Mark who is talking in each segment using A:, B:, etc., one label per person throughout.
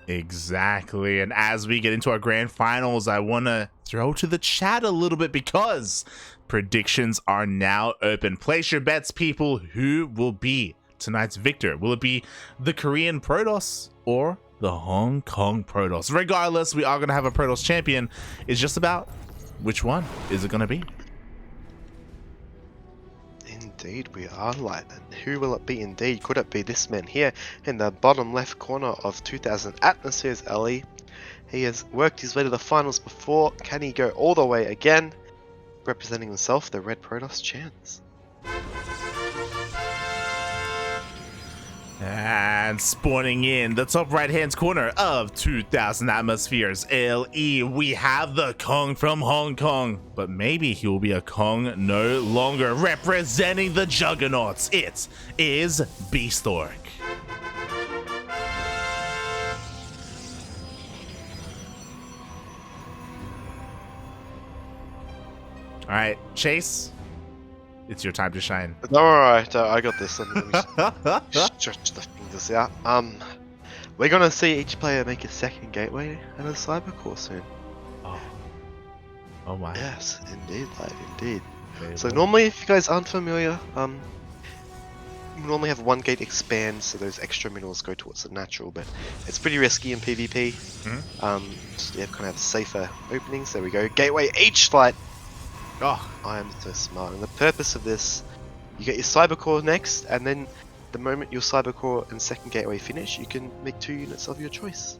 A: Exactly. And as we get into our grand finals, I want to throw to the chat a little bit because predictions are now open. Place your bets, people. Who will be tonight's victor? Will it be the Korean Protoss or the Hong Kong Protoss? Regardless, we are going to have a Protoss champion. It's just about which one is it going to be?
B: Indeed, we are, Light. And who will it be indeed? Could it be this man here in the bottom left corner of 2000 Atmospheres LE? He has worked his way to the finals before. Can he go all the way again? Representing himself, the Red Protoss Chance.
A: And spawning in the top right hand corner of 2000 Atmospheres LE, we have the Kong from Hong Kong. But maybe he will be a Kong no longer. Representing the Juggernauts, it is Bistork. Alright, Chase, it's your time to shine.
B: Alright, I got this. Let me stretch the fingers out. We're gonna see each player make a second gateway and a cybercore soon.
A: Oh my.
B: Yes, indeed, Light, indeed.
A: Okay,
B: So
A: well,
B: normally, if you guys aren't familiar, we normally have one gate expand, so those extra minerals go towards the natural, but it's pretty risky in PvP. So you have kind of safer openings. There we go. Gateway H, Light.
A: oh,
B: I am so smart. And the purpose of this, you get your cybercore next, and then the moment your cybercore and second gateway finish, you can make 2 units of your choice.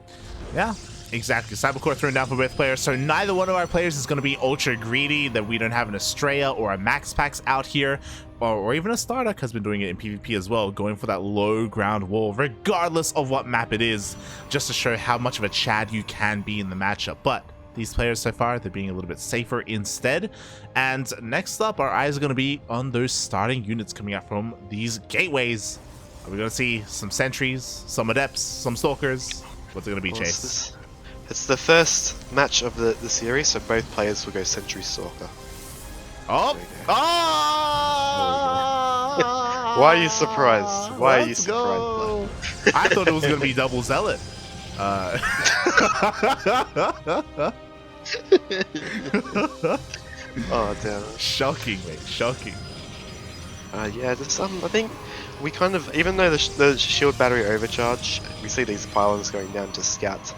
A: yeah, exactly. Cybercore thrown down for both players, so neither one of our players is going to be ultra greedy, that we don't have an Estrella or a Max Pax out here, or even a Starduck has been doing it in PvP as well, going for that low ground wall, regardless of what map it is, just to show how much of a Chad you can be in the matchup. But these players so far, they're being a little bit safer instead. And next up, our eyes are going to be on those starting units coming out from these gateways. Are we going to see some sentries, some adepts, some stalkers? What's it going to be,
B: Well,
A: Chase?
B: It's the first match of the series, so both players will go Sentry Stalker.
A: Oh!
B: There we go.
A: Oh!
B: Why are you surprised? Why are you
A: Let's
B: surprised?
A: go. I thought it was going to be double zealot.
B: Oh damn.
A: Shocking, mate. Shocking.
B: Yeah, there's I think we kind of, even though the shield battery overcharge, we see these pylons going down to scout,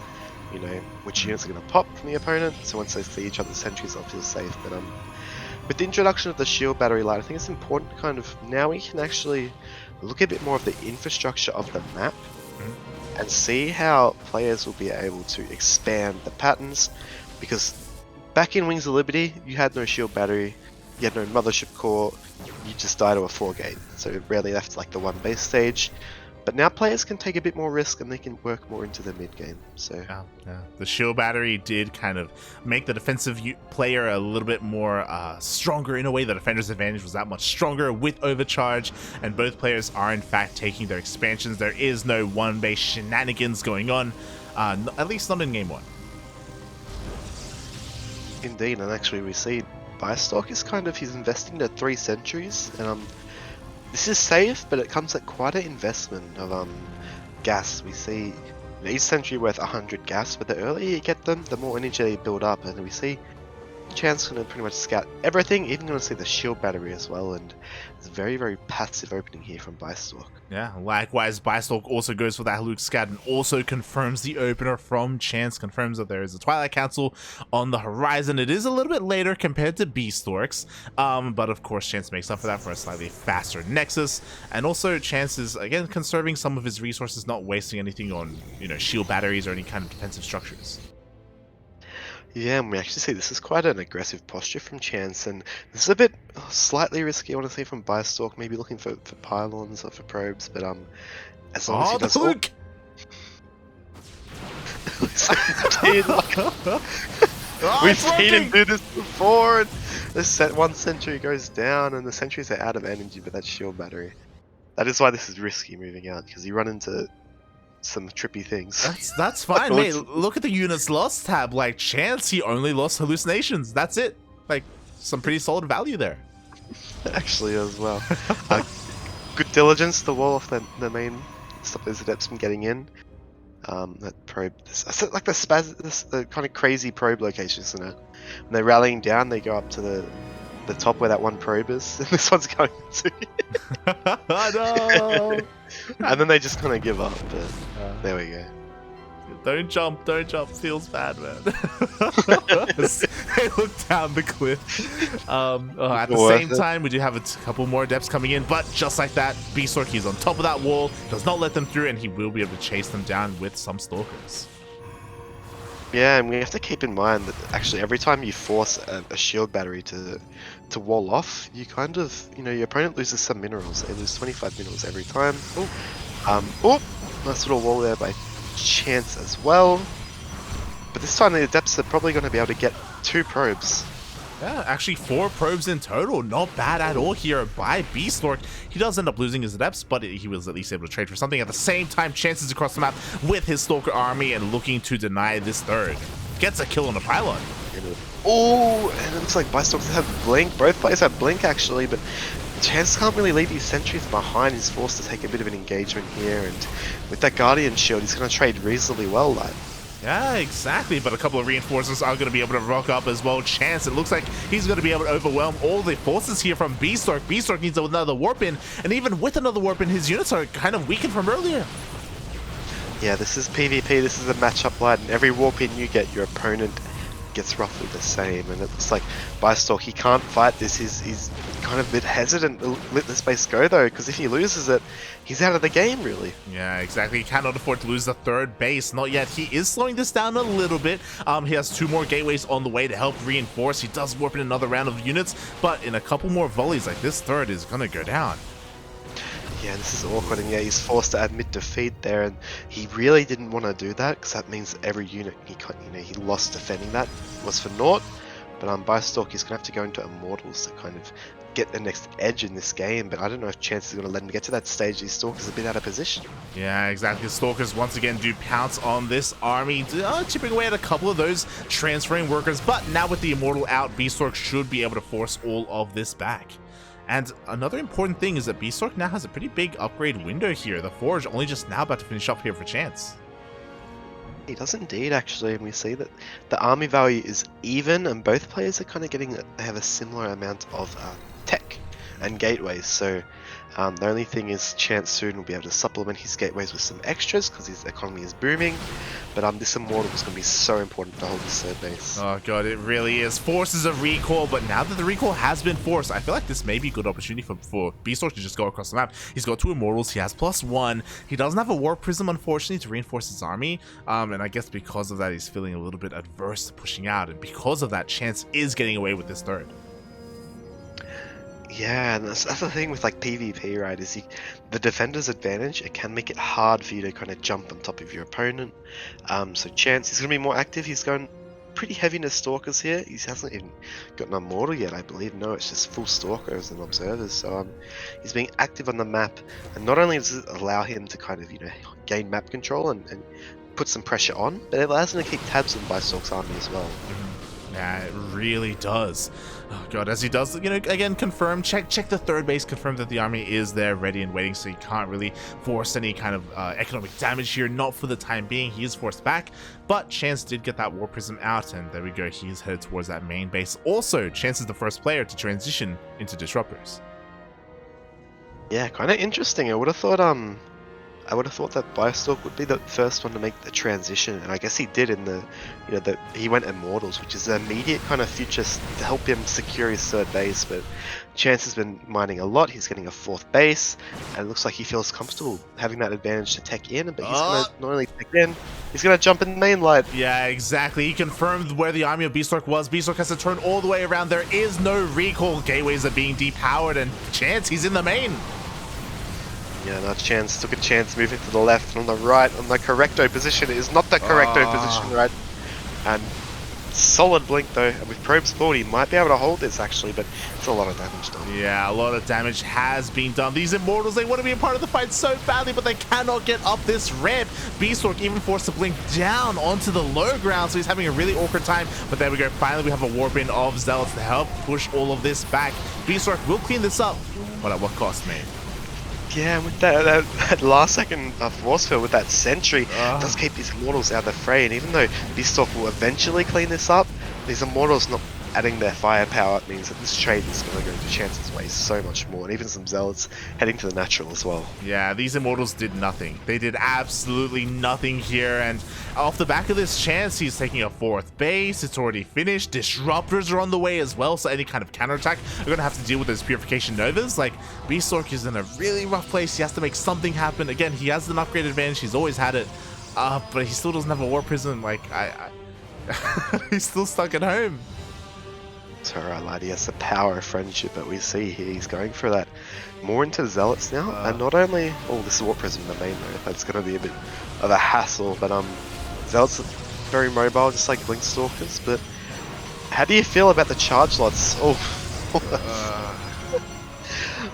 B: you know, which units are going to pop from the opponent. So once they see each other's sentries, they'll feel safe. But with the introduction of the shield battery light, I think it's important kind of now we can actually look a bit more of the infrastructure of the map and see how players will be able to expand the patterns, because back in Wings of Liberty, you had no shield battery, you had no mothership core, you just died to a 4-gate, so it rarely left like the 1 base stage. But now players can take a bit more risk and they can work more into the mid game. So
A: yeah. The shield battery did kind of make the defensive player a little bit more stronger in a way. The defender's advantage was that much stronger with overcharge, and both players are in fact taking their expansions. There is no 1 base shenanigans going on, at least not in game 1.
B: indeed, and actually we see Bistork is kind of, he's investing to 3 centuries, and this is safe, but it comes at quite an investment of gas. We see each century worth 100 gas, but the earlier you get them, the more energy they build up, and we see Chance going to pretty much scout everything, even going to see the shield battery as well, and it's a very, very passive opening here from Bistork.
A: Yeah, likewise, Bistork also goes for that Haluk scout and also confirms the opener from Chance, confirms that there is a Twilight Council on the horizon. It is a little bit later compared to Bistork's, but of course Chance makes up for that for a slightly faster Nexus, and also Chance is, again, conserving some of his resources, not wasting anything on, you know, shield batteries or any kind of defensive structures.
B: Yeah, and we actually see this is quite an aggressive posture from Chance, and this is a bit slightly risky, I want to say, from Bistork, maybe looking for pylons or for probes, but as long as he does all... We've seen him do this before, and the 1 sentry goes down, and the sentries are out of energy with that shield battery. That is why this is risky moving out, because you run into some trippy things.
A: That's fine, mate. Look at the units lost tab. Like, Chance, he only lost hallucinations. That's it. Like, some pretty solid value there.
B: Actually, as well. Good diligence to wall off the main, stop those adepts from getting in. That probe, like the kind of crazy probe location, isn't it? When they're rallying down, they go up to the top where that one probe is, and this one's going to.
A: No!
B: And then they just kind of give up, but there we go.
A: Don't jump, feels bad, man. They look down the cliff. At the same time, we do have a couple more adepts coming in, but just like that, Bistork, he's on top of that wall, does not let them through, and he will be able to chase them down with some stalkers.
B: Yeah, and we have to keep in mind that actually every time you force a shield battery to wall off, you kind of, your opponent loses some minerals. They lose 25 minerals every time. Oh, nice little wall there by Chance as well. But this time the adepts are probably going to be able to get 2 probes.
A: Yeah, actually 4 probes in total. Not bad at all here by Bistork. He does end up losing his adepts, but he was at least able to trade for something. At the same time, Chances across the map with his Stalker army and looking to deny this third. Gets a kill on the pylon.
B: Oh, and it looks like Bistork have Blink. Both players have Blink actually, but Chance can't really leave these sentries behind. He's forced to take a bit of an engagement here, and with that Guardian shield, he's going to trade reasonably well, like.
A: Yeah, exactly, but a couple of reinforcements are going to be able to rock up as well. Chance, it looks like he's going to be able to overwhelm all the forces here from Bistork. Bistork needs another warp in, and even with another warp in, his units are kind of weakened from earlier.
B: Yeah, this is PvP, this is a matchup light, and every warp in you get, your opponent gets roughly the same, and it looks like Bistork, he can't fight this. He's kind of a bit hesitant to let this base go though, because if he loses it, he's out of the game really.
A: Yeah, exactly. He cannot afford to lose the third base. Not yet. He is slowing this down a little bit. He has 2 more gateways on the way to help reinforce. He does warp in another round of units, but in a couple more volleys, like this third is gonna go down.
B: Yeah, this is awkward, and yeah, he's forced to admit defeat there, and he really didn't want to do that, because that means every unit he lost defending that was for naught. But Bistork is going to have to go into Immortals to kind of get the next edge in this game, but I don't know if Chance is going to let him get to that stage. These Stalkers are a bit out of position.
A: Yeah, exactly. The Stalkers once again do pounce on this army, chipping away at a couple of those transferring workers, but now with the Immortal out, Bistork should be able to force all of this back. And another important thing is that Bistork now has a pretty big upgrade window here. The Forge only just now about to finish up here for Chance.
B: He does indeed, actually, and we see that the army value is even, and both players are kind of they have a similar amount of tech and gateways. So the only thing is Chance soon will be able to supplement his gateways with some extras because his economy is booming. But this Immortal is going to be so important to hold this third base.
A: Oh god, it really is. Forces a recall, but now that the recall has been forced, I feel like this may be a good opportunity for Bistork to just go across the map. He's got 2 Immortals, he has +1. He doesn't have a Warp Prism, unfortunately, to reinforce his army. And I guess because of that, he's feeling a little bit adverse to pushing out. And because of that, Chance is getting away with this third.
B: Yeah, and that's the thing with like PvP, right? Is the defender's advantage, it can make it hard for you to kind of jump on top of your opponent. So Chance, he's going to be more active. He's going pretty heavy into Stalkers here. He hasn't even got an Immortal yet, I believe. No, it's just full Stalkers and Observers. So he's being active on the map, and not only does it allow him to kind of gain map control and put some pressure on, but it allows him to keep tabs on Bistork's army as well.
A: Yeah, it really does. Oh god, as he does, again, confirm, check the third base, confirm that the army is there, ready and waiting, so he can't really force any kind of economic damage here, not for the time being. He is forced back, but Chance did get that War Prism out, and there we go, he's headed towards that main base. Also, Chance is the first player to transition into Disruptors. Yeah,
B: kind of interesting. I would have thought that Bistork would be the first one to make the transition, and I guess he did in the, he went Immortals, which is an immediate kind of future to help him secure his third base. But Chance has been mining a lot. He's getting a 4th base, and it looks like he feels comfortable having that advantage to tech in. But he's going to not only tech in, he's going to jump in the main line.
A: Yeah, exactly. He confirmed where the army of Bistork was. Bistork has to turn all the way around. There is no recall. Gateways are being depowered, and Chance, he's in the main.
B: Yeah, no, Chance took a chance moving to the left and on the right. On the correcto position, it is not the correcto position, right? And solid blink though, and with probes forward, he might be able to hold this actually, but it's a lot of damage done.
A: Yeah, a lot of damage has been done. These Immortals, they want to be a part of the fight so badly, but they cannot get up this ramp. Bistork even forced to blink down onto the low ground, so he's having a really awkward time. But there we go, finally we have a warp in of Zealots to help push all of this back. Bistork will clean this up, but at what cost, mate?
B: Yeah, and with that last second force field with that sentry, it does keep these immortals out of the fray. And even though Bistork will eventually clean this up, these immortals not adding their firepower means that this trade is going to go to Chance's way so much more. And even some zealots heading to the natural as well.
A: Yeah, these immortals did nothing. They did absolutely nothing here, and off the back of this Chance, he's taking a 4th base. It's already finished. Disruptors are on the way as well, so any kind of counterattack, we're going to have to deal with those Purification Novas. Like, Bistork is in a really rough place. He has to make something happen. Again, he has an upgrade advantage. He's always had it, but he still doesn't have a War Prism. Like, he's still stuck at home.
B: It's alright, lad. He has the power of friendship that we see here. He's going for that more into Zealots now. And not only... Oh, this is Warp Prism in the main though. That's going to be a bit of a hassle. But Zealots are very mobile, just like Blink Stalkers. But how do you feel about the charge lots? Oh.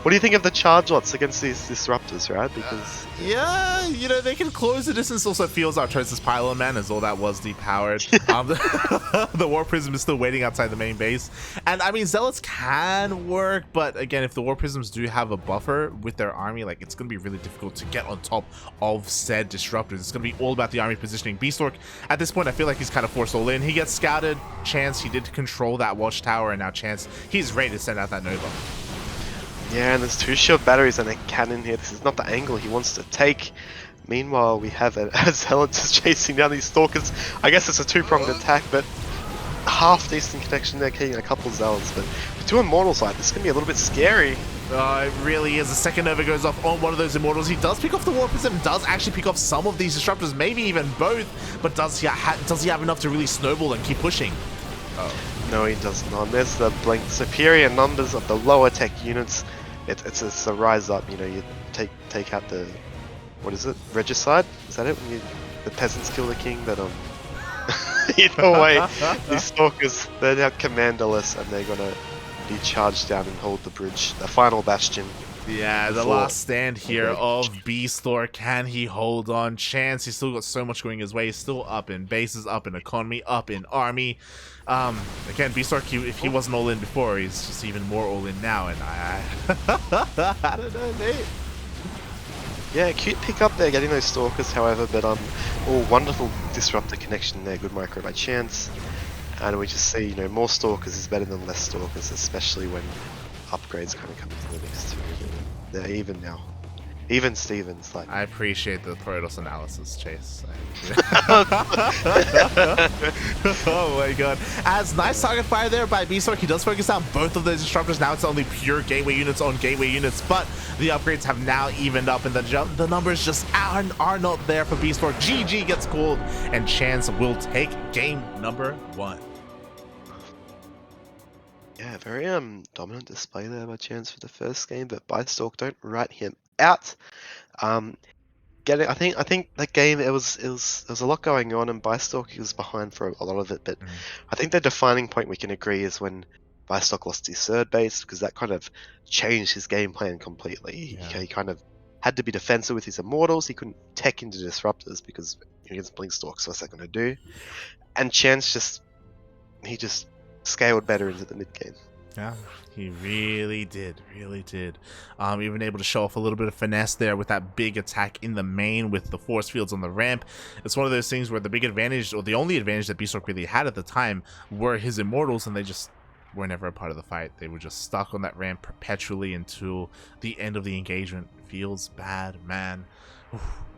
B: What do you think of the charge lots against these Disruptors, right? Because...
A: yeah, you know, they can close the distance. Also feels Artosis Pylon Man as all that was depowered. The War Prism is still waiting outside the main base. And I mean, Zealots can work, but again, if the War Prisms do have a buffer with their army, like, it's going to be really difficult to get on top of said Disruptors. It's going to be all about the army positioning. Bistork, at this point, I feel like he's kind of forced all in. He gets scouted. Chance, he did control that watchtower, and now Chance, he's ready to send out that Nova.
B: Yeah, and there's 2 shield batteries and a cannon here. This is not the angle he wants to take. Meanwhile, we have a Zealot just chasing down these Stalkers. I guess it's a 2-pronged attack, but half decent connection there, killing a couple Zealots. But with 2 Immortals, like, this is going to be a little bit scary.
A: It really is. The second Nova goes off on one of those Immortals. He does pick off the War Prism, does actually pick off some of these Disruptors, maybe even both. But does he have enough to really snowball and keep pushing?
B: No, he does not. There's the Blink. Superior numbers of the lower tech units. It's a rise up, you know, you take out the, what is it, Regicide? Is that it? When the peasants kill the king? But either way, these Stalkers, they're now commanderless and they're gonna be charged down and hold the bridge, the final bastion.
A: Yeah, the last stand here of Bistork. Can he hold on? Chance, he's still got so much going his way. He's still up in bases, up in economy, up in army. Again, Bistork, if he wasn't all in before, he's just even more all in now. And I don't know, mate.
B: Yeah, cute pick up there, getting those Stalkers, however, but wonderful Disruptor connection there. Good micro by Chance. And we just see, you know, more Stalkers is better than less Stalkers, especially when upgrades kind of come into the mix too. They're even now. Even Stevens, like.
A: I appreciate the Protoss analysis, Chase. Oh my god. As nice target fire there by Bistork, he does focus down both of those Disruptors. Now it's only pure gateway units on gateway units, but the upgrades have now evened up and the numbers just are not there for Bistork. GG gets called, and Chance will take game number 1.
B: Yeah, very dominant display there by Chance for the first game, but Bistork don't write him out. I think that game there was a lot going on, and Bistork was behind for a lot of it. But I think the defining point we can agree is when Bistork lost his 3rd base, because that kind of changed his game plan completely.
A: Yeah.
B: He kind of had to be defensive with his Immortals. He couldn't tech into Disruptors because against Blink Stalks, what's that going to do? And Chance just scaled better into the mid game.
A: Yeah, he really did, even able to show off a little bit of finesse there with that big attack in the main with the force fields on the ramp. It's one of those things where the big advantage, or the only advantage that Bistork really had at the time, were his Immortals, and they just were never a part of the fight. They were just stuck on that ramp perpetually until the end of the engagement. Feels bad, man.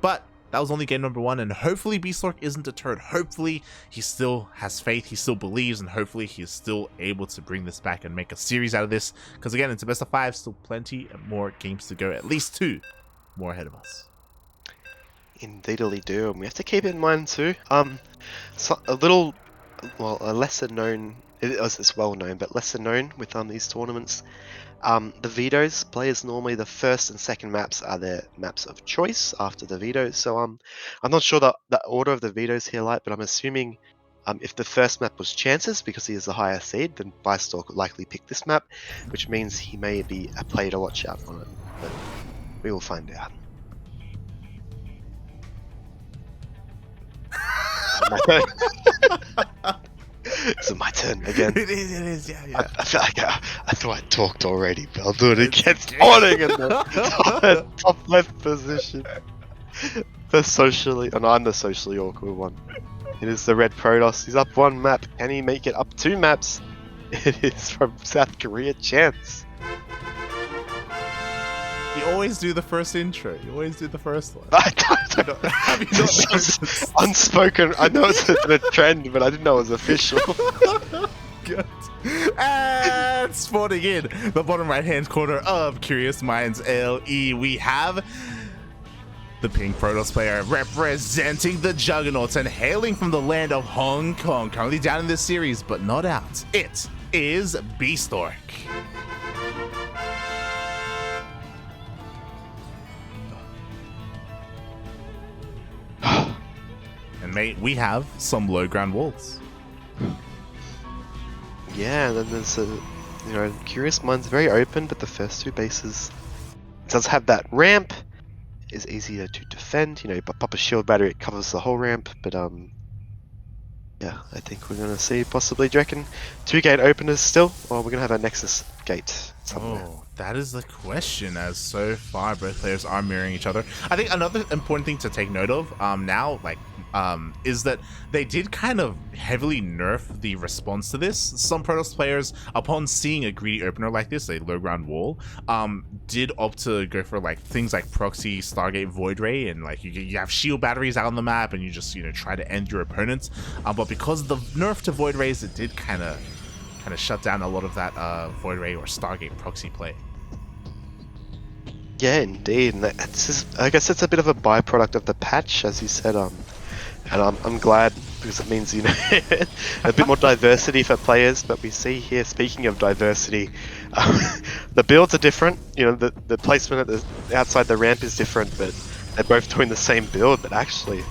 A: But that was only game number 1, and hopefully Bistork isn't deterred. Hopefully he still has faith, he still believes, and hopefully he is still able to bring this back and make a series out of this. Because again, it's a best of 5, still plenty more games to go, at least 2 more ahead of us.
B: Indeedly do, and we have to keep in mind too, a lesser known, it's well known, but lesser known with these tournaments. The vetoes, players normally the first and second maps are their maps of choice after the vetoes. So I'm not sure the order of the vetoes here, but I'm assuming if the first map was Chances because he is the higher seed, then Bistork would likely pick this map, which means he may be a player to watch out on it. But we will find out. Is it my turn again?
A: It is, yeah.
B: I feel like I thought I talked already, but I'll do it
A: It's
B: again.
A: okay.
B: Spawning in the top left position. The socially, and I'm the socially awkward one. It is the red Protoss. He's up 1 map. Can he make it up 2 maps? It is from South Korea. Chance.
A: You always do the first intro. You always do the first one.
B: I don't know.
A: Have you not
B: It's
A: noticed?
B: just unspoken. I know it's a trend, but I didn't know it was official.
A: Good. And spawning in the bottom right hand corner of Curious Minds LE, we have the pink Protoss player representing the Juggernauts and hailing from the land of Hong Kong, currently down in this series but not out. It is Bistork. And mate, we have some low ground walls.
B: Yeah, and then there's Curious Minds very open, but the first 2 bases does have that ramp. Is easier to defend. But pop a shield battery, it covers the whole ramp. But yeah, I think we're gonna see possibly. Do you reckon 2 gate openers still, or we're gonna have a Nexus gate somewhere?
A: Oh, that is the question, as so far both players are mirroring each other. I think another important thing to take note of now, is that they did kind of heavily nerf the response to this. Some Protoss players, upon seeing a greedy opener like this, a low ground wall, did opt to go for things like proxy, Stargate, Void Ray, and you have shield batteries out on the map, and you just try to end your opponents. But because of the nerf to Void Rays, it did kind of shut down a lot of that Void Ray or Stargate proxy play.
B: Yeah, indeed. And I guess it's a bit of a byproduct of the patch, as you said. And I'm glad, because it means a bit more diversity for players. But we see here, speaking of diversity, the builds are different. The placement at the outside the ramp is different, but they're both doing the same build. But actually,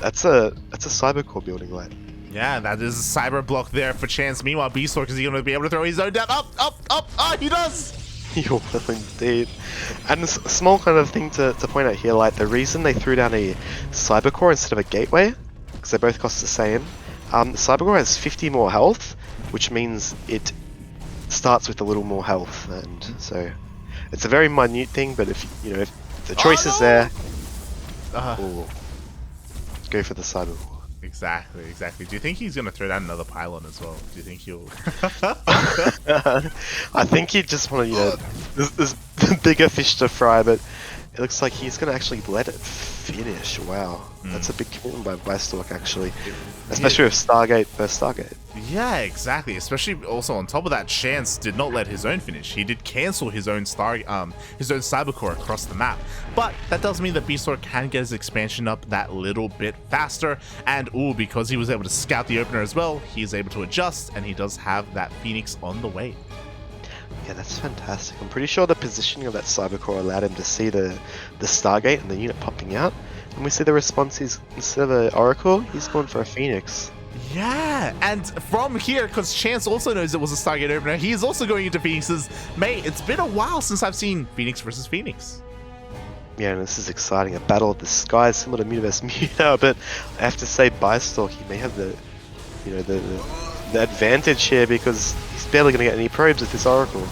B: that's a Cybercore building, right?
A: Yeah, that is a cyber block there for Chance. Meanwhile, Bistork, is he going to be able to throw his own down? Up! Oh, he does!
B: You will indeed. And a small kind of thing to point out here, the reason they threw down a Cybercore instead of a Gateway, because they both cost the same, the Cybercore has 50 more health, which means it starts with a little more health, and so it's a very minute thing, but if the choice is there, go for the Cybercore.
A: Exactly. Do you think he's going to throw down another pylon as well? Do you think he'll...
B: I think he just want to, there's bigger fish to fry, but it looks like he's going to actually let it finish. Wow. That's a big commitment by Bistork, actually. Especially with Stargate versus Stargate.
A: Yeah, exactly. Especially also on top of that, Chance did not let his own finish. He did cancel his own Cybercore across the map. But that does mean that Bistork can get his expansion up that little bit faster. And because he was able to scout the opener as well, he is able to adjust, and he does have that Phoenix on the way.
B: Yeah, that's fantastic. I'm pretty sure the positioning of that Cybercore allowed him to see the Stargate and the unit popping out. And we see the response is, instead of an Oracle, he's going for a Phoenix.
A: Yeah, and from here, because Chance also knows it was a Stargate opener, he is also going into Phoenixes. Mate, it's been a while since I've seen Phoenix versus Phoenix.
B: Yeah, and this is exciting. A battle of the skies, similar to Mutaverse Muta, but I have to say Bistork, he may have the advantage here, because he's barely going to get any probes with this Oracle.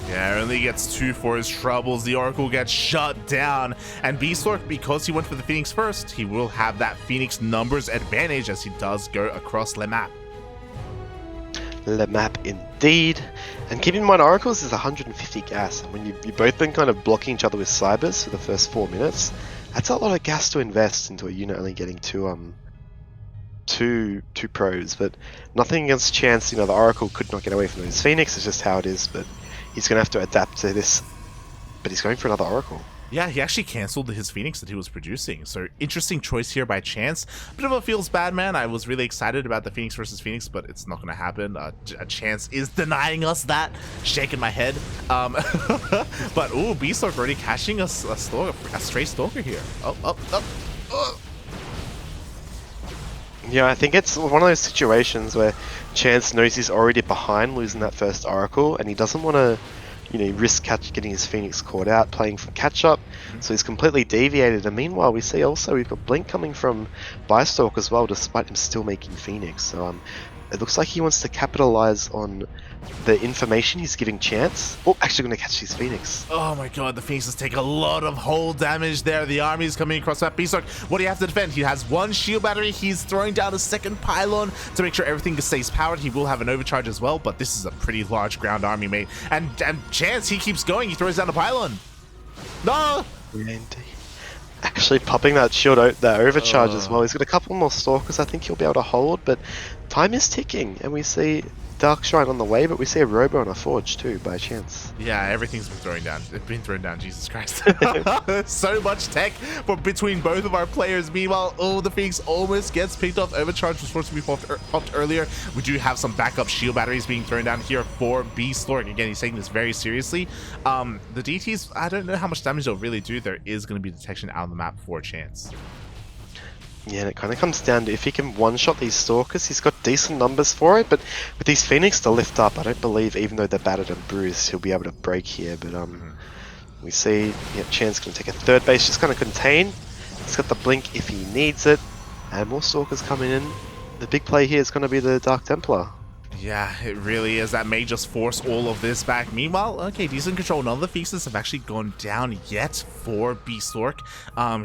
A: Yeah, only gets 2 for his troubles. The Oracle gets shut down. And Bistork, because he went for the Phoenix first, he will have that Phoenix numbers advantage as he does go across Le Map.
B: Le Map indeed. And keep in mind, Oracles is 150 gas. And when you've both been kind of blocking each other with Cybers for the first 4 minutes, that's a lot of gas to invest into a unit only getting two pros. But nothing against Chance. The Oracle could not get away from those Phoenix. It's just how it is. But he's going to have to adapt to this, but he's going for another Oracle.
A: Yeah, he actually cancelled his Phoenix that he was producing. So interesting choice here by Chance. Bit of a feels bad, man. I was really excited about the Phoenix versus Phoenix, but it's not going to happen. A Chance is denying us that. Shaking my head. But Bistork already cashing a stray Stalker here.
B: Yeah, I think it's one of those situations where Chance knows he's already behind losing that first Oracle, and he doesn't want to, risk getting his Phoenix caught out, playing for catch-up, so he's completely deviated. And meanwhile, we see also we've got Blink coming from Bistork as well, despite him still making Phoenix. So It looks like he wants to capitalize on the information he's giving Chance. Oh, actually going to catch his Phoenix.
A: Oh my god, the Phoenixes take a lot of hull damage there. The army is coming across that Bistork. What do you have to defend? He has one shield battery. He's throwing down a second pylon to make sure everything stays powered. He will have an overcharge as well, but this is a pretty large ground army, mate. And Chance, he keeps going. He throws down a pylon. No!
B: Actually popping that shield that overcharge as well. He's got a couple more stalkers I think he'll be able to hold, but time is ticking and we see Dark Shrine on the way, but we see a Robo and a Forge too by Chance.
A: Yeah, everything's been thrown down, Jesus Christ. So much tech between both of our players. Meanwhile, the Phoenix almost gets picked off. Overcharge was supposed to be popped earlier. We do have some backup shield batteries being thrown down here for Bistork. Again, he's taking this very seriously. The DTs, I don't know how much damage they'll really do. There is going to be detection out on the map for Chance.
B: Yeah, and it kind of comes down to if he can one-shot these Stalkers, he's got decent numbers for it, but with these Phoenix to lift up, I don't believe, even though they're battered and bruised, he'll be able to break here, but we see Chance going to take a third base, just going to contain. He's got the blink if he needs it, and more Stalkers coming in. The big play here is going to be the Dark Templar.
A: Yeah, it really is. That may just force all of this back. Meanwhile, okay, decent control. None of the Phoenixes have actually gone down yet for Bistork.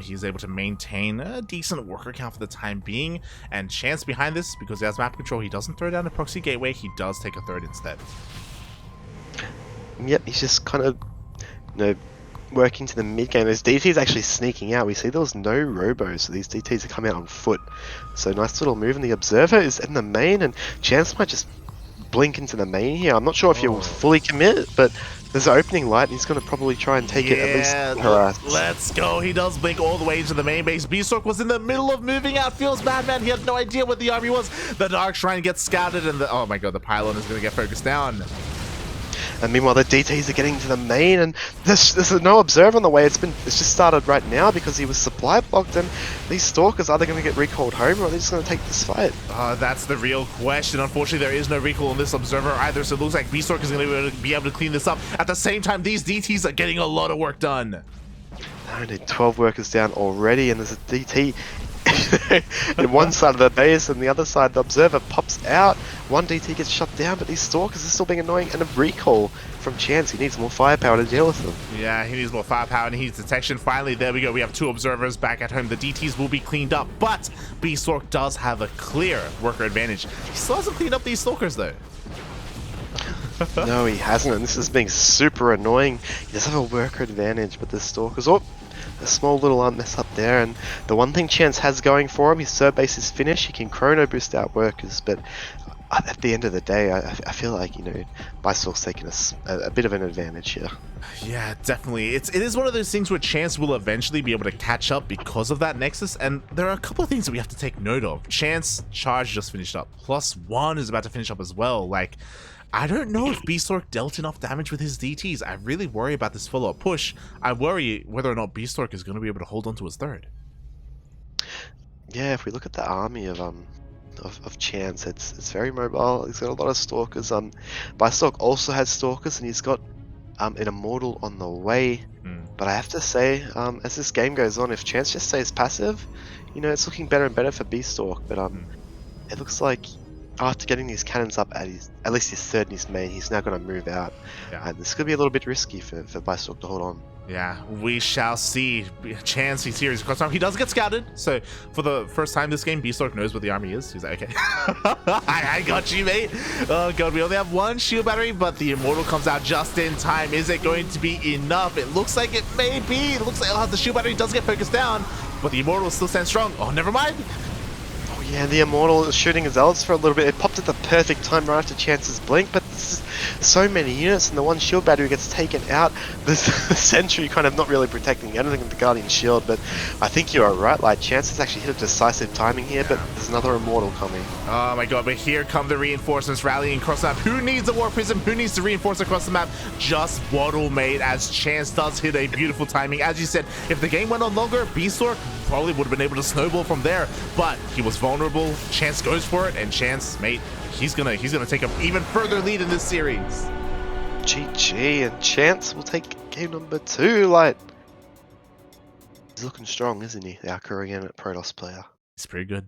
A: He's able to maintain a decent worker count for the time being. And Chance behind this, because he has map control, he doesn't throw down a proxy gateway. He does take a third instead.
B: Yep, he's just kind of, working to the mid game. Those DTs actually sneaking out. We see there was no robos, so these DTs are coming out on foot. So nice little move, and the Observer is in the main, and Chance might just blink into the main here. I'm not sure if he'll fully commit, but there's an opening light, and he's going to probably try and take it at least harass.
A: Let's go. He does blink all the way into the main base. Bistork was in the middle of moving out. Feels bad, man. He had no idea what the army was. The Dark Shrine gets scouted, and oh my god, the pylon is going to get focused down.
B: And meanwhile, the DTs are getting to the main, and there's no Observer on the way. It's just started right now because he was supply blocked, and these Stalkers, are they going to get recalled home, or are they just going to take this fight?
A: That's the real question. Unfortunately, there is no recall on this Observer either, so it looks like Bistork is going to be able to clean this up. At the same time, these DTs are getting a lot of work done.
B: Only 12 workers down already, and there's a DT in one side of the base, and the other side the Observer pops out. One DT gets shut down, but these Stalkers are still being annoying, and a recall from Chance. He needs more firepower to deal with them.
A: Yeah, he needs more firepower and he needs detection. Finally, there we go. We have two Observers back at home. The DTs will be cleaned up, but Bistork does have a clear worker advantage. He still hasn't cleaned up these Stalkers though.
B: No, he hasn't, and this is being super annoying. He does have a worker advantage, but the Stalkers, a small little mess up there, and the one thing Chance has going for him, his third base is finished. He can chrono boost out workers, but at the end of the day, I feel like, Bistork's taking a bit of an advantage here.
A: Yeah, definitely. It is one of those things where Chance will eventually be able to catch up because of that Nexus, and there are a couple of things that we have to take note of. Chance charge just finished up. +1 is about to finish up as well. Like, I don't know if Bistork dealt enough damage with his DTs. I really worry about this follow-up push. I worry whether or not Bistork is going to be able to hold on to his third.
B: Yeah, if we look at the army of Chance, it's very mobile. He's got a lot of Stalkers. Bistork also has Stalkers, and he's got an Immortal on the way. But I have to say, as this game goes on, if Chance just stays passive, it's looking better and better for Bistork. But it looks like after getting these cannons up at least his third and his main, he's now going to move out.
A: Yeah.
B: And this could be a little bit risky for Bistork to hold on.
A: Yeah, we shall see. Chance, he's here. He does get scouted. So for the first time this game, Bistork knows what the army is. He's like, okay, I got you, mate. Oh god, we only have one shield battery, but the Immortal comes out just in time. Is it going to be enough? It looks like it may be. It looks like the shield battery does get focused down, but the Immortal still stands strong. Oh, never mind.
B: Yeah, the Immortal is shooting his Zealots for a little bit. It popped at the perfect time right after Chance's blink, but this is so many units, and the one shield battery gets taken out. The Sentry kind of not really protecting anything with the Guardian Shield, but I think you are right. Like, Chance has actually hit a decisive timing here, but there's another Immortal coming.
A: Oh my god, but here come the reinforcements rallying across the map. Who needs a War Prism? Who needs to reinforce across the map? Just Waddle, mate, as Chance does hit a beautiful timing. As you said, if the game went on longer, Bistork probably would have been able to snowball from there, but he was vulnerable. Chance goes for it, and Chance, mate, he's gonna take an even further lead in this series.
B: GG, and Chance will take game number 2. Like, he's looking strong, isn't he? Our Korean Protoss player.
A: He's pretty good.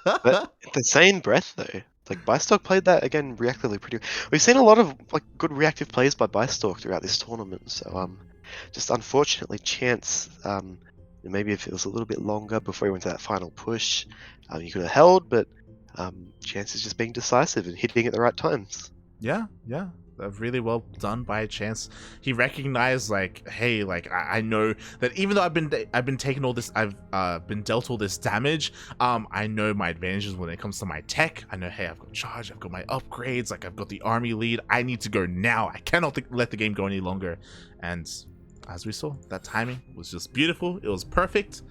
B: But in the same breath, though, like Bistork played that again reactively pretty. We've seen a lot of like good reactive plays by Bistork throughout this tournament. So just unfortunately, Chance maybe if it was a little bit longer before he went to that final push, he could have held. But Chance is just being decisive and hitting at the right times.
A: Yeah, yeah. Really well done by Chance. He recognized, like, hey, like I know that even though I've been taking all this, I've been dealt all this damage. I know my advantages when it comes to my tech. I know, hey, I've got charge, I've got my upgrades, like I've got the army lead. I need to go now. I cannot let the game go any longer. And as we saw, that timing was just beautiful. It was perfect.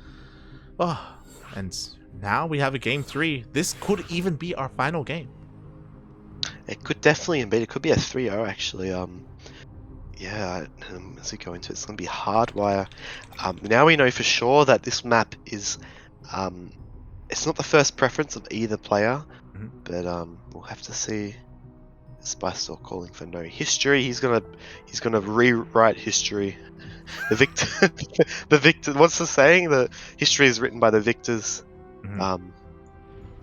A: Oh, and now we have a game 3. This could even be our final game.
B: It could definitely be. It could be a 3-0 actually. Yeah. As we go into it, it's gonna be Hardwire. Now we know for sure that this map is, it's not the first preference of either player, but we'll have to see. Bistork calling for no history. He's gonna rewrite history. The victor, the victor. What's the saying? The history is written by the victors.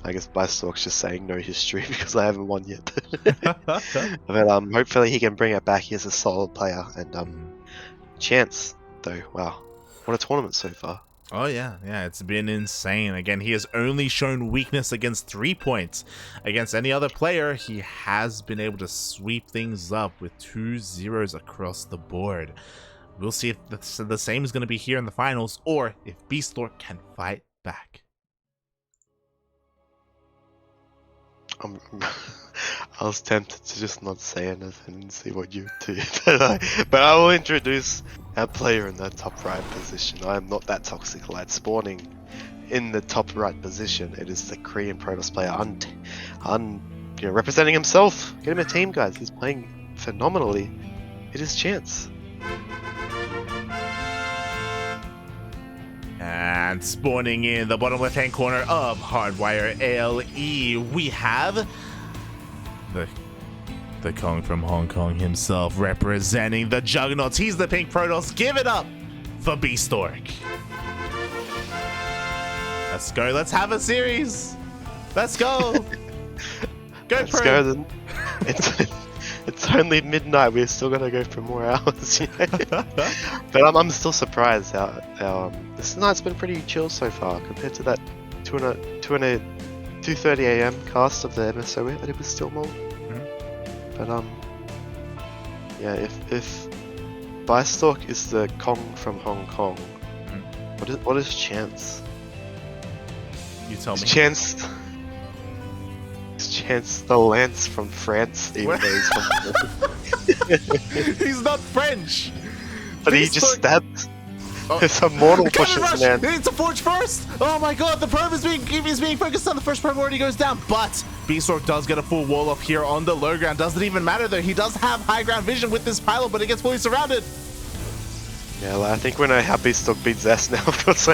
B: I guess Bistork's just saying no history because I haven't won yet. But hopefully he can bring it back. He's a solid player. And Chance, though, wow, what a tournament so far.
A: Oh yeah, it's been insane. Again, he has only shown weakness against 3 points. Against any other player, he has been able to sweep things up with 2 zeros across the board. We'll see if the same is going to be here in the finals, or if Bistork can fight back.
B: I was tempted to just not say anything and see what you do, but I will introduce our player in that top right position. I am not that toxic lad spawning in the top right position. It is the Korean Protoss player, representing himself. Get him a team, guys. He's playing phenomenally. It is Chance.
A: And spawning in the bottom left-hand corner of Hardwire ALE, we have the Kong from Hong Kong himself, representing the Juggernauts. He's the pink Protoss. Give it up for Bistork. Let's go. Let's have a series. Let's go.
B: Let's go then. It's only midnight. We're still gonna go for more hours, But I'm still surprised how this night's been pretty chill so far compared to that 2:30 a.m. cast of the MSO. That it was still more. But yeah, if Bistork is the Kong from Hong Kong, what is Chance?
A: You tell me.
B: Chance the Lance from France, even though he's from
A: He's not French!
B: But he just stabbed. It's a mortal pushes, man.
A: It's a forge first! Oh my god, the probe is being focused on. The first probe already goes down, but Bistork does get a full wall up here on the low ground. Doesn't even matter though, he does have high ground vision with this pylon, but it gets fully surrounded.
B: Yeah, well, I think we know how Bistork beats S now, of course.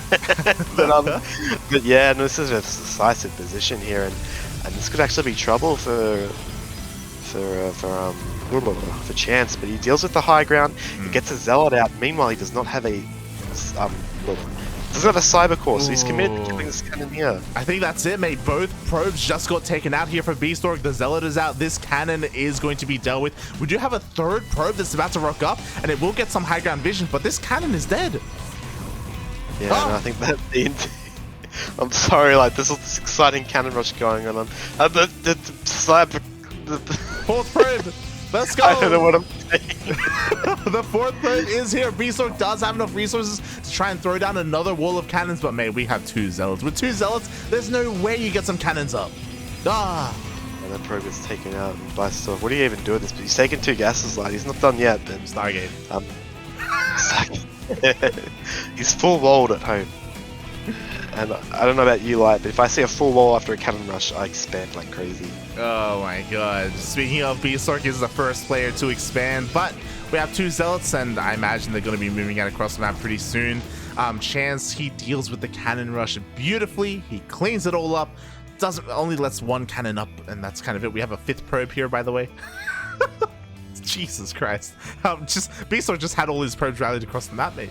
B: But yeah, no, this is a decisive position here, and this could actually be trouble for Chance. But he deals with the high ground, he gets a Zealot out. Meanwhile, he does not have a doesn't have a cyber core, so he's committed to killing this cannon here.
A: I think that's it, mate. Both probes just got taken out here for Bistork. The Zealot is out. This cannon is going to be dealt with. We do have a third probe that's about to rock up, and it will get some high ground vision, but this cannon is dead.
B: Yeah, no, I think that I'm sorry, like there's all this exciting cannon rush going on. The cyber.
A: Fourth probe. Let's go!
B: I don't know what I'm saying.
A: The fourth probe is here. Bistork does have enough resources to try and throw down another wall of cannons, but mate, we have 2 Zealots. With 2 Zealots, there's no way you get some cannons up.
B: And that probe is taken out by Bistork. What do you even do with this? But he's taken 2 gases, lad. He's not done yet, but
A: Stargate.
B: He's full walled at home. And I don't know about you, Light, but if I see a full wall after a cannon rush, I expand like crazy.
A: Oh my god. Speaking of, Bistork is the first player to expand, but we have 2 Zealots, and I imagine they're going to be moving out across the map pretty soon. Chance, he deals with the cannon rush beautifully. He cleans it all up. Only lets 1 cannon up, and that's kind of it. We have a 5th probe here, by the way. Jesus Christ. Bistork just had all his probes rallied across the map, mate.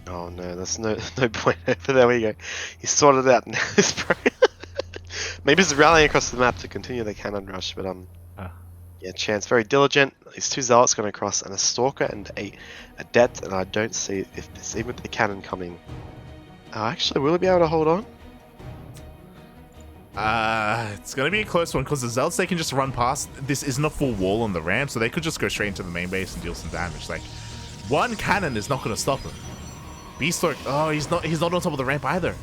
B: Oh no, that's no point. But there we go. He sorted out now. Maybe he's rallying across the map to continue the cannon rush, but yeah, Chance very diligent. These 2 zealots going across, and a stalker and a adept, and I don't see if this even with the cannon coming. Actually, will he be able to hold on?
A: It's gonna be a close one because the zealots, they can just run past. This isn't a full wall on the ramp, so they could just go straight into the main base and deal some damage. Like, one cannon is not gonna stop him. Bistork, oh, he's not on top of the ramp either.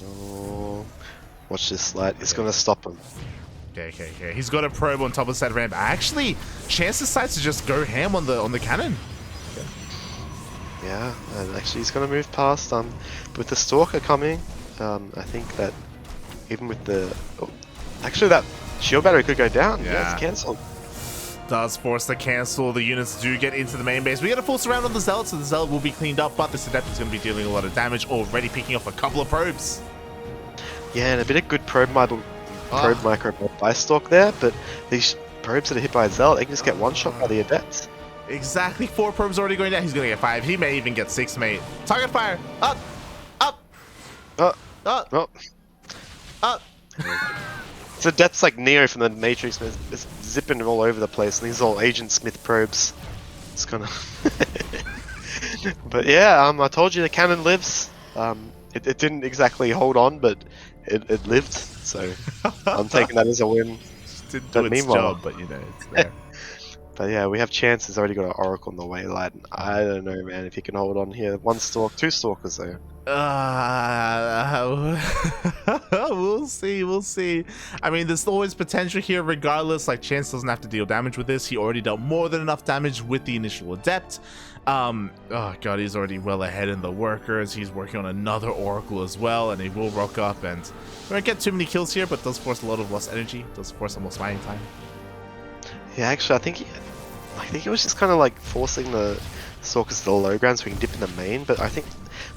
B: Oh, watch this light. It's gonna stop him.
A: Okay. He's got a probe on top of that ramp. Actually, Chance decides to just go ham on the cannon.
B: Yeah, and actually he's gonna move past. With the stalker coming, I think that even with the actually that shield battery could go down. Yeah, it's cancelled.
A: Does force the cancel. The units do get into the main base. We get a full surround on the zealot, so the zealot will be cleaned up, but this adept is going to be dealing a lot of damage, already picking off a couple of probes.
B: Yeah, and a bit of good probe micro by Bistork there, but these probes that are hit by a zealot, they can just get one shot by the adept.
A: Exactly, 4 probes already going down. He's going to get 5. He may even get 6, mate. Target fire. Up.
B: So that's like Neo from the Matrix, it's zipping all over the place, and these are all Agent Smith probes. It's gonna... But yeah, I told you the cannon lives. It didn't exactly hold on, but it lived, so I'm taking that as a win.
A: Just didn't do its job, but you know, it's there.
B: But yeah, we have Chance has already got an Oracle on the way, like, I don't know, man, if he can hold on here. 1 stalk, 2 stalkers though.
A: We'll see. I mean, there's always potential here regardless. Like, Chance doesn't have to deal damage with this. He already dealt more than enough damage with the initial adept. Oh god, he's already well ahead in the workers. He's working on another Oracle as well, and he will rock up, and we won't get too many kills here, but does force a lot of lost energy, does force some lost mining time.
B: Yeah, actually, I think he was just kind of like forcing the stalkers to the low ground so we can dip in the main, but I think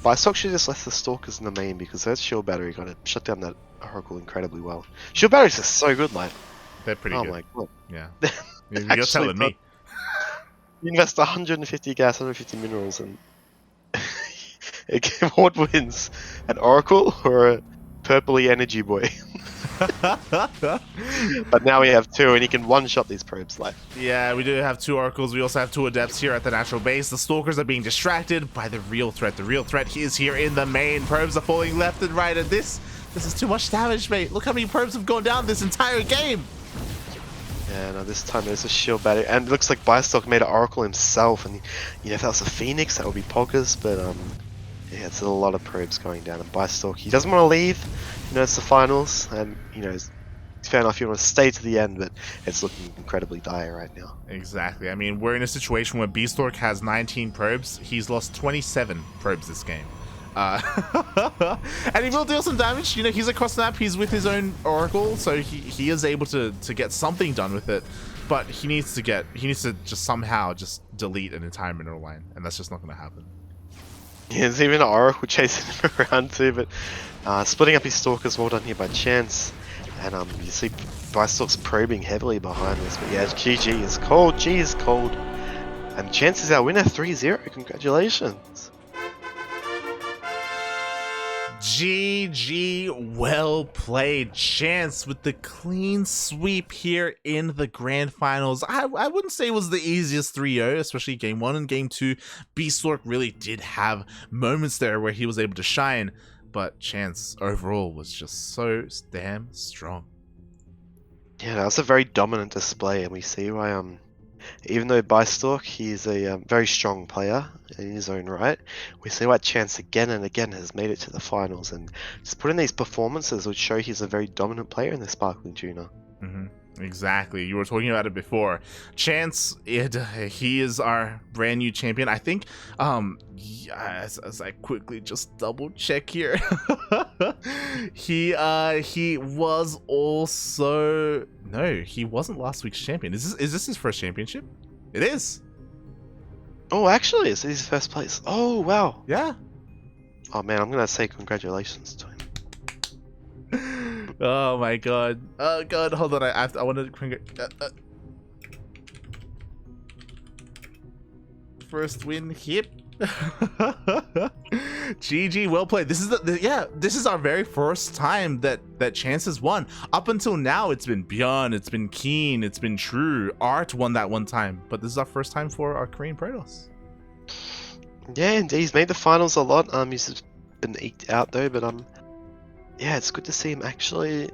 B: Bistork should just left the stalkers in the main because that shield battery got to shut down that Oracle incredibly well. Shield batteries are so good, like.
A: They're pretty good.
B: Oh my god.
A: Yeah. You're telling me.
B: You invest 150 gas, 150 minerals, and what wins? An Oracle or a purpley energy boy? But now we have 2, and he can one-shot these probes. Like,
A: yeah, we do have 2 Oracles. We also have 2 Adepts here at the natural base. The Stalkers are being distracted by the real threat. The real threat is here in the main. Probes are falling left and right, and this is too much damage, mate. Look how many probes have gone down this entire game.
B: Yeah, no, this time there's a shield battery, and it looks like Bistork made an Oracle himself, and you know, if that was a Phoenix, that would be Poggers, but yeah, it's a lot of probes going down, and Bistork, he doesn't want to leave. You know, it's the finals, and you know, it's fair enough you want to stay to the end, but it's looking incredibly dire right now.
A: Exactly. I mean, we're in a situation where Bistork has 19 probes. He's lost 27 probes this game. And he will deal some damage. You know, he's across the map. He's with his own Oracle, so he is able to get something done with it. But he needs to just somehow just delete an entire mineral line, and that's just not going to happen.
B: Yeah, there's even an Oracle chasing him around too, but splitting up his stalkers, well done here by Chance. And you see Bistork's probing heavily behind this, but yeah, GG is cold, G is cold. And Chance is our winner, 3-0, congratulations.
A: GG, well played. Chance with the clean sweep here in the grand finals. I wouldn't say it was the easiest 3-0, especially game 1 and game 2. Bistork really did have moments there where he was able to shine, but Chance overall was just so damn strong.
B: Yeah, that was a very dominant display, and we see why even though Bistork, he's a very strong player in his own right, we see why Chance again and again has made it to the finals, and just putting these performances would show he's a very dominant player in the Sparkling Tuna.
A: Exactly. You were talking about it before. Chance, he is our brand new champion. I think, as I quickly just double check here, he was also, no, he wasn't last week's champion. Is this his first championship? It is.
B: Oh, actually, it's his first place. Oh, wow.
A: Yeah.
B: Oh man, I'm gonna say congratulations to him.
A: Oh my god. Oh god, hold on. I want to first win. Yep. GG, well played. This is this is our very first time that Chance has won. Up until now, it's been Bjorn, it's been Keen, it's been True. Art won that one time, but this is our first time for our Korean Protoss.
B: Yeah, indeed. He's made the finals a lot. He's been eked out though, but yeah, it's good to see him actually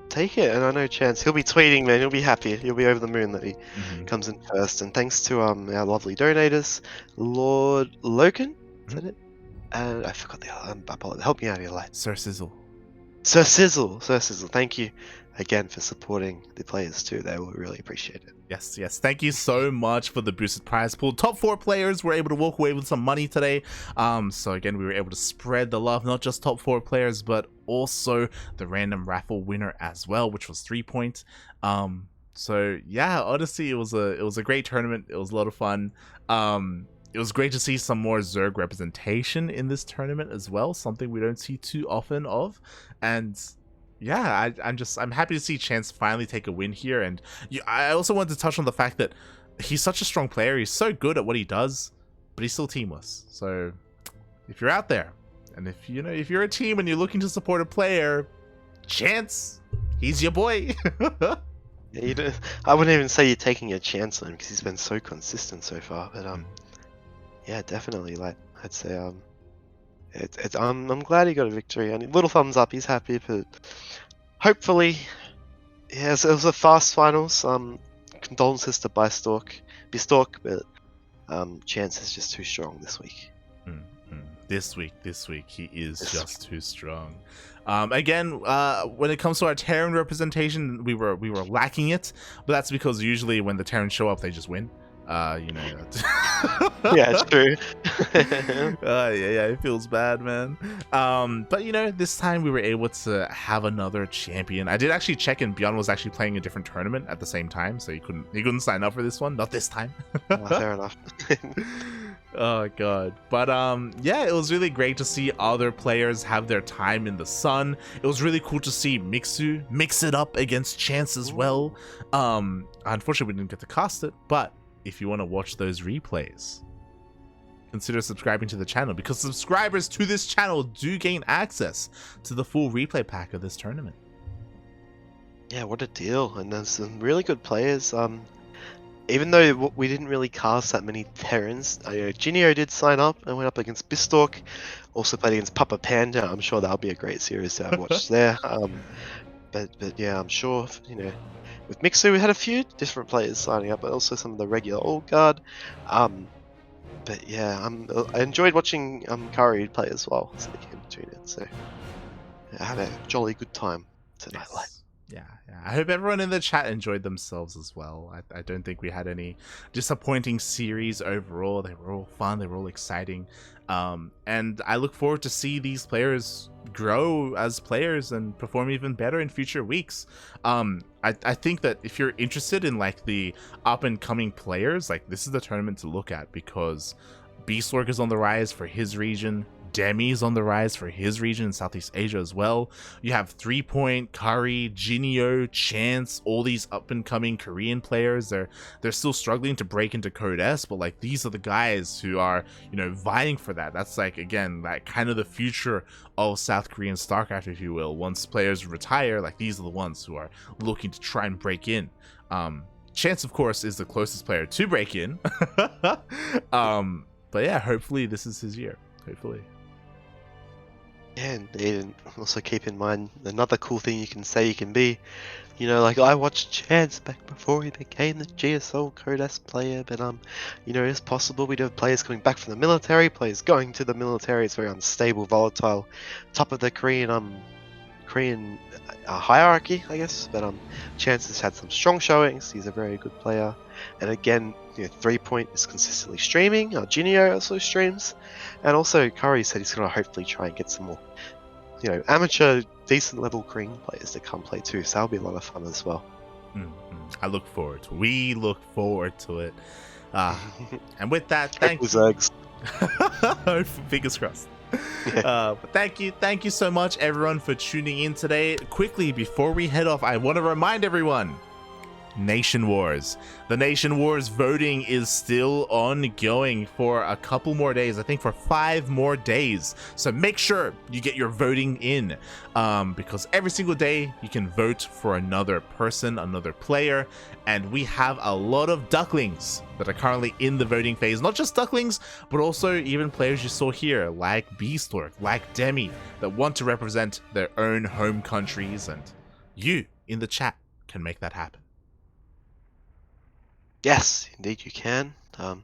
B: take it. And I know Chance, he'll be tweeting, man. He'll be happy. He'll be over the moon that he comes in first. And thanks to our lovely donators, Lord Loken, is that it? And I forgot the other. Help me out here, light.
A: Sir Sizzle.
B: Sir Sizzle. Thank you again for supporting the players too. They will really appreciate it.
A: Yes. Thank you so much for the boosted prize pool. Top 4 players were able to walk away with some money today. So again, we were able to spread the love, not just top 4 players, but also the random raffle winner as well, which was 3 points. So yeah, honestly, it was a great tournament. It was a lot of fun. It was great to see some more Zerg representation in this tournament as well, something we don't see too often of. And yeah, I'm happy to see Chance finally take a win here. And I also wanted to touch on the fact that he's such a strong player. He's so good at what he does, but he's still teamless. So if you're out there, and if you're a team and you're looking to support a player, Chance, he's your boy.
B: Yeah, I wouldn't even say you're taking a chance on him because he's been so consistent so far. But yeah, definitely. Like I'd say, I'm glad he got a victory. And little thumbs up. He's happy, but hopefully, yeah, it was a fast finals. Condolences to Bistork, but Chance is just too strong this week.
A: This week he is just too strong. Again, when it comes to our Terran representation, we were lacking it, but that's because usually when the Terrans show up, they just win. Yeah,
B: it's true.
A: Yeah, it feels bad, man. But this time we were able to have another champion. I did actually check, and Bjorn was actually playing a different tournament at the same time, so he couldn't sign up for this one. Not this time.
B: Fair enough.
A: Oh god. But yeah, it was really great to see other players have their time in the sun. It was really cool to see Mixu mix it up against Chance as well. Unfortunately we didn't get to cast it, but if you want to watch those replays, consider subscribing to the channel, because subscribers to this channel do gain access to the full replay pack of this tournament.
B: Yeah, what a deal. And there's some really good players. Even though we didn't really cast that many Terrans, Jinio did sign up and went up against Bistork, also played against Papa Panda. I'm sure that'll be a great series to have watched there. But yeah, I'm sure, with Mixu we had a few different players signing up, but also some of the regular old guard. But yeah, I enjoyed watching Curry play as well, so they came between it. So I had a jolly good time tonight.
A: Yes. Yeah. I hope everyone in the chat enjoyed themselves as well. I don't think we had any disappointing series overall. They were all fun. They were all exciting. And I look forward to see these players grow as players and perform even better in future weeks. I think that if you're interested in like the up and coming players, like this is the tournament to look at, because Bistork is on the rise for his region. Demi's on the rise for his region in Southeast Asia as well. You have 3 Point, Curry, Jinio, Chance, all these up and coming Korean players. They're still struggling to break into Code S, but like these are the guys who are, vying for that. That's like, again, like kind of the future of South Korean StarCraft, if you will. Once players retire, like these are the ones who are looking to try and break in. Chance, of course, is the closest player to break in. But yeah, hopefully this is his year. Hopefully.
B: Yeah, indeed, and also keep in mind another cool thing you can say you can be. Like I watched Chance back before he became the GSL Code S player, but it's possible. We do have players coming back from the military, players going to the military. It's very unstable, volatile, top of the Korean hierarchy, I guess. But Chance has had some strong showings. He's a very good player, and again, 3 Point is consistently streaming. Jinio also streams, and also Curry said he's going to hopefully try and get some more, amateur, decent level Korean players to come play too. So that'll be a lot of fun as well.
A: I look forward to it. We look forward to it. And with that, fingers crossed. But thank you so much everyone for tuning in today. Quickly before we head off, I want to remind everyone, Nation Wars. The Nation Wars voting is still ongoing for a couple more days. I think for 5 more days. So make sure you get your voting in, because every single day you can vote for another person, another player, and we have a lot of Ducklings that are currently in the voting phase. Not just Ducklings, but also even players you saw here, like Bistork, like Demi, that want to represent their own home countries, and you in the chat can make that happen.
B: Yes, indeed you can. A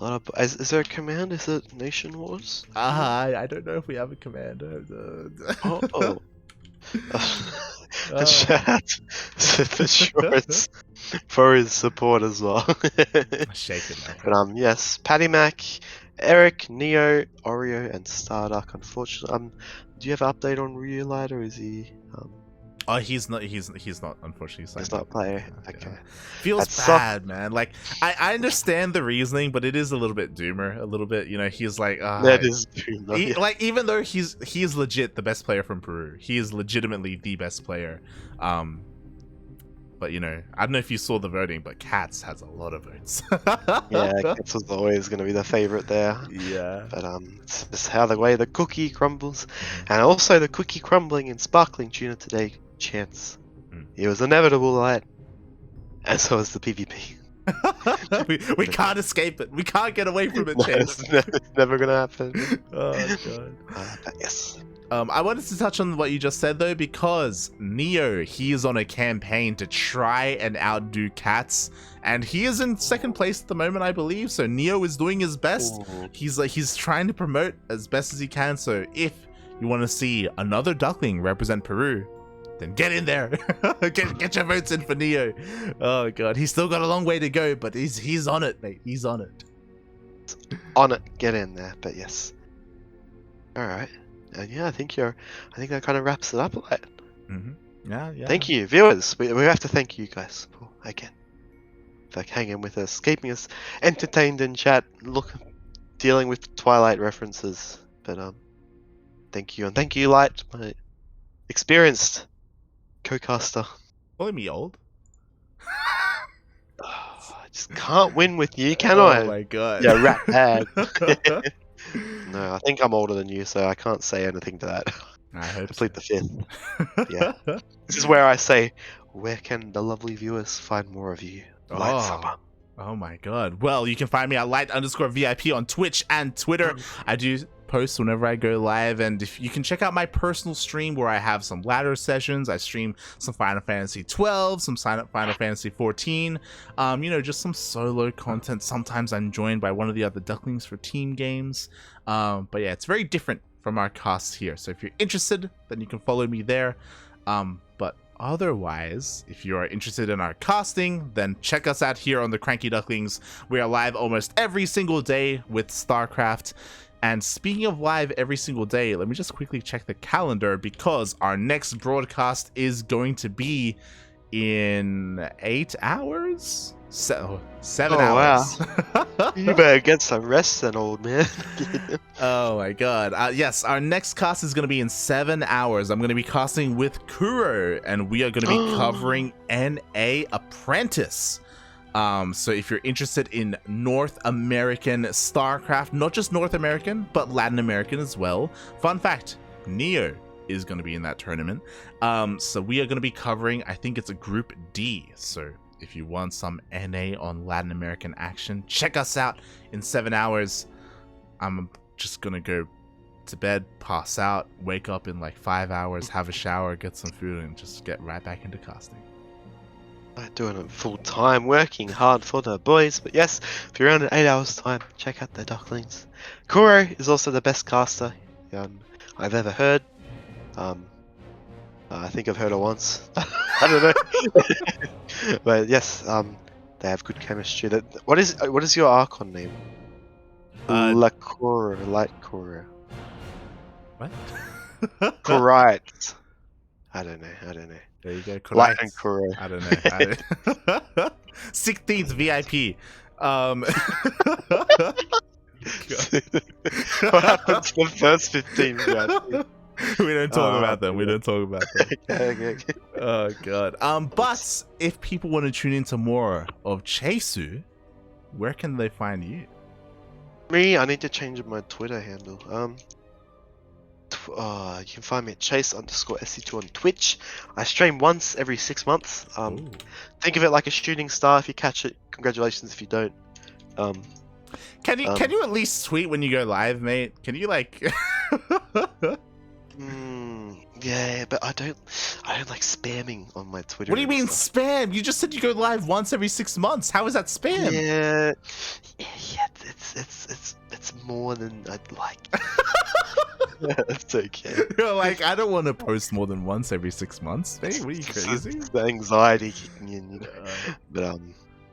B: lot of is there a command? Is it Nation Wars?
A: I don't know if we have a command.
B: Oh. The chat for sure it's for his support as well.
A: Shake it, man.
B: But yes, Paddy Mac, Eric, Neo, Oreo, and Starduck. Unfortunately, do you have an update on Realight, or is he?
A: Oh, he's not. He's not. Unfortunately,
B: He's not playing. Okay.
A: Feels
B: That
A: bad, man. Like I understand the reasoning, but it is a little bit doomer. A little bit, you know. He's like,
B: that is doomer. Yeah.
A: Like, even though he is legit the best player from Peru, he is legitimately the best player. But you know, I don't know if you saw the voting, but Cats has a lot of votes.
B: Yeah, Cats was always going to be the favorite there.
A: Yeah.
B: But it's just how the way the cookie crumbles, and also the cookie crumbling in Sparkling Tuna today. Chance. It was inevitable, right? And so is the PvP.
A: we can't escape it. We can't get away from it,
B: No,
A: Chance.
B: it's never gonna happen.
A: Oh god.
B: But yes.
A: I wanted to touch on what you just said though, because Neo, he is on a campaign to try and outdo Cats, and he is in 2nd place at the moment, I believe. So Neo is doing his best.
B: Ooh.
A: He's trying to promote as best as he can. So if you want to see another Duckling represent Peru, then get in there. get your votes in for Neo. Oh god, he's still got a long way to go, but he's on it, mate. He's on it.
B: On it, get in there. But yes. All right. And yeah, I think that kind of wraps it up. Like.
A: Yeah.
B: Thank you, viewers. We have to thank you guys again for hanging with us, keeping us entertained in chat, dealing with Twilight references. But thank you, and thank you, Light, my experienced co-caster.
A: Calling me old?
B: I just can't win with you, can I?
A: Oh my god.
B: Yeah, rat bag. No, I think I'm older than you, so I can't say anything to that.
A: I hope
B: Complete the 5th. Yeah. This is where I say, where can the lovely viewers find more of you? Light Summer.
A: Oh my god. Well, you can find me at light_VIP on Twitch and Twitter. I do post whenever I go live, and if you can check out my personal stream where I have some ladder sessions. I stream some Final Fantasy 12, some Final Fantasy 14, you know, just some solo content. Sometimes I'm joined by one of the other Ducklings for team games. But yeah, it's very different from our casts here. So if you're interested, then you can follow me there. But otherwise, if you are interested in our casting, then check us out here on the Cranky Ducklings. We are live almost every single day with StarCraft. And speaking of live every single day, let me just quickly check the calendar, because our next broadcast is going to be in 8 hours? 7 hours.
B: Wow. You better get some rest then, old man.
A: Oh my god. Yes, our next cast is going to be in 7 hours. I'm going to be casting with Kuro, and we are going to be covering NA Apprentice. So if you're interested in North American StarCraft, not just North American, but Latin American as well. Fun fact, Neo is going to be in that tournament. So we are going to be covering, I think it's a Group D. So if you want some NA on Latin American action, check us out in 7 hours. I'm just going to go to bed, pass out, wake up in like 5 hours, have a shower, get some food, and just get right back into casting.
B: Doing it full time, working hard for the boys. But yes, if you're around in 8 hours time, check out the Ducklings. Kuro is also the best caster I've ever heard. I think I've heard her once. I don't know. But yes, they have good chemistry. What is your Archon name? Light Kuro.
A: What?
B: Correct. I don't know.
A: There you go. Correct.
B: Light and Kuro.
A: I don't know. 16th VIP.
B: What happened to the first 15 VIP?
A: We don't talk about them. We don't talk about them.
B: Okay.
A: Oh god. But if people want to tune into more of Chesu, where can they find you?
B: Me, I need to change my Twitter handle. You can find me at chase_sc2 on Twitch. I stream once every 6 months.
A: Ooh.
B: Think of it like a shooting star. If you catch it, congratulations. If you don't,
A: Can you at least tweet when you go live, mate? Can you like?
B: yeah, but I don't like spamming on my Twitter.
A: What do you
B: and
A: mean
B: stuff.
A: spam? You just said you go live once every 6 months. How is that spam?
B: Yeah, it's more than I'd like. It's okay.
A: You're like, I don't want to post more than once every 6 months. Hey, what are you crazy?
B: It's the anxiety kicking in, you know. But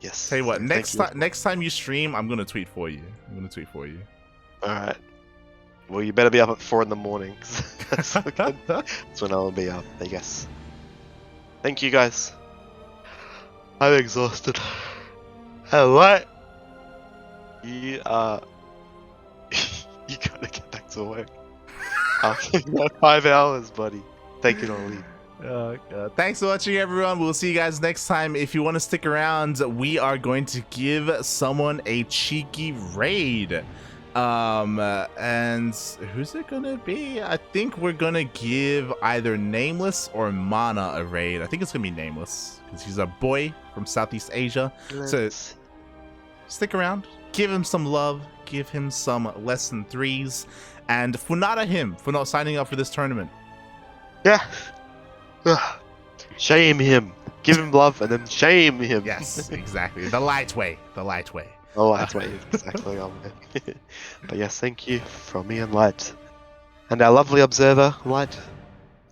B: yes.
A: Tell you what,
B: Thank
A: next time you stream, I'm gonna tweet for you.
B: All right. Well, you better be up at 4 in the morning. 'Cause that's when I'll be up, I guess. Thank you, guys. I'm exhausted. What? You you gotta get back to work. 5 hours, buddy. Take it or leave.
A: Oh, God. Thanks for watching, everyone. We'll see you guys next time. If you want to stick around, we are going to give someone a cheeky raid. And who's it gonna be? I think we're gonna give either Nameless or Mana a raid. I think it's gonna be Nameless because he's a boy from Southeast Asia. So stick around, give him some love, give him some lesson 3s, and funada him for not signing up for this tournament.
B: Yeah. Shame him. Give him love and then shame him.
A: Yes, exactly. The light way.
B: Oh, that's what you're exactly on. But yes, thank you from me and Light. And our lovely observer, Light,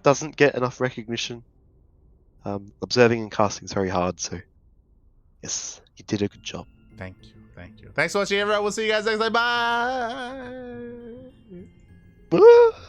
B: doesn't get enough recognition. Observing and casting is very hard, so yes, you did a good job.
A: Thank you. Thanks for watching, everyone. We'll see you guys next time. Bye.